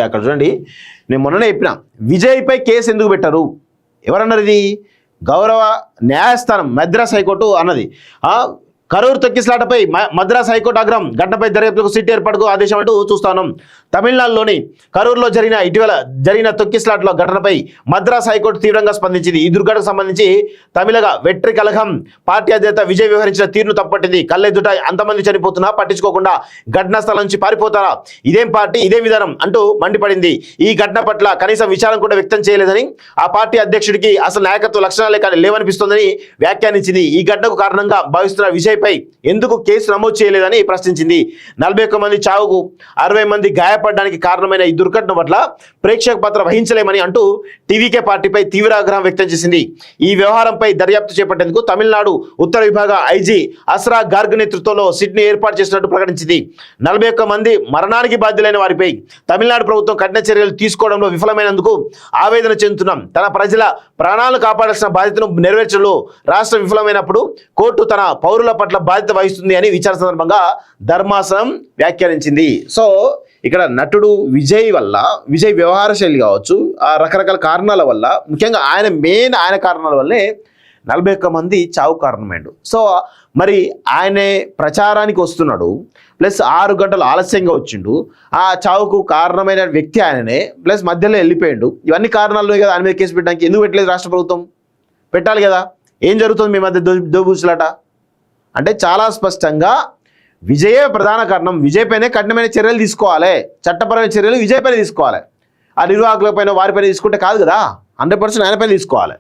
అక్కడ చూడండి, నేను మొన్ననే చెప్పిన విజయ్పై కేసు ఎందుకు పెట్టరు, ఎవరన్నారు ఇది? గౌరవ న్యాయస్థానం మద్రాస్ హైకోర్టు అన్నది. కరూరు తొక్కిసలాటపై మద్రాస్ హైకోర్టు ఆగ్రహం, ఘటనపై దర్యాప్తుకు సిట్ ఏర్పాటుకు ఆదేశం అంటూ చూస్తాను. తమిళనాడులోని కరూరులో ఇటీవల జరిగిన తొక్కిసలాటలో ఘటనపై మద్రాస్ హైకోర్టు తీవ్రంగా స్పందించింది. ఈ దుర్ఘటనకు సంబంధించి తమిళగా వెట్రి కలహం పార్టీ అధినేత విజయ్ వ్యవహరించిన తీరును తప్పట్టింది. కళ్ళెదుట అంతమంది చనిపోతున్నా పట్టించుకోకుండా ఘటనా స్థలం నుంచి పారిపోతారా, ఇదేం పార్టీ, ఇదేం విధానం అంటూ మండిపడింది. ఈ ఘటన పట్ల కనీసం విచారం కూడా వ్యక్తం చేయలేదని, ఆ పార్టీ అధ్యక్షుడికి అసలు నాయకత్వ లక్షణాలే లేవనిపిస్తోందని వ్యాఖ్యానించింది. ఈ ఘటనకు కారణంగా భావిస్తున్న విజయ్ ఎందుకు కేసు నమోదు చేయలేదని ప్రశ్నించింది. 41 మంది చావుకు 60 మంది గాయపడడానికి కారణమైన ఈ దుర్ఘటన పట్ల ప్రేక్షక పాత్ర వహించలేమని అంటూ టీవీకే పార్టీపై తీవ్ర ఆగ్రహం వ్యక్తం చేసింది. ఈ వ్యవహారంపై దర్యాప్తు చేపట్టేందుకు తమిళనాడు ఉత్తర విభాగ ఐజీ అస్రా గార్గ్ నేతృత్వంలో సిట్ని ఏర్పాటు చేసినట్టు ప్రకటించింది. 41 మంది మరణానికి బాధ్యులైన వారిపై తమిళనాడు ప్రభుత్వం కఠిన చర్యలు తీసుకోవడంలో విఫలమైనందుకు ఆవేదన చెందుతున్నాం. తన ప్రజల ప్రాణాలను కాపాడాల్సిన బాధ్యతను నెరవేర్చడంలో రాష్ట్రం విఫలమైనప్పుడు కోర్టు తన పౌరుల పట్ల బాధ్యత వహిస్తుంది అని విచారణ సందర్భంగా ధర్మాసనం వ్యాఖ్యానించింది. సో ఇక్కడ నటుడు విజయ్ వ్యవహార శైలి కావచ్చు, ఆ రకరకాల కారణాల వల్ల, ముఖ్యంగా ఆయన కారణాల వల్లే 41 మంది చావు కారణమైండు. సో మరి ఆయనే ప్రచారానికి వస్తున్నాడు, ప్లస్ 6 గంటలు ఆలస్యంగా వచ్చిండు, ఆ చావుకు కారణమైన వ్యక్తి ఆయననే, ప్లస్ మధ్యలో వెళ్ళిపోయిండు. ఇవన్నీ కారణాలు కదా ఆయన మీద కేసు పెట్టడానికి. ఎందుకు పెట్టలేదు రాష్ట్ర ప్రభుత్వం? పెట్టాలి కదా. ఏం జరుగుతుంది మీ మధ్య దోబూచులాట అంటే చాలా స్పష్టంగా విజయే ప్రధాన కారణం. విజయ్ పైనే కఠినమైన చర్యలు తీసుకోవాలి, చట్టపరమైన చర్యలు విజయ్ పైన తీసుకోవాలి. ఆ నిర్వాహకుల పైన వారిపైన తీసుకుంటే కాదు కదా, 100% ఆయన పైన తీసుకోవాలి.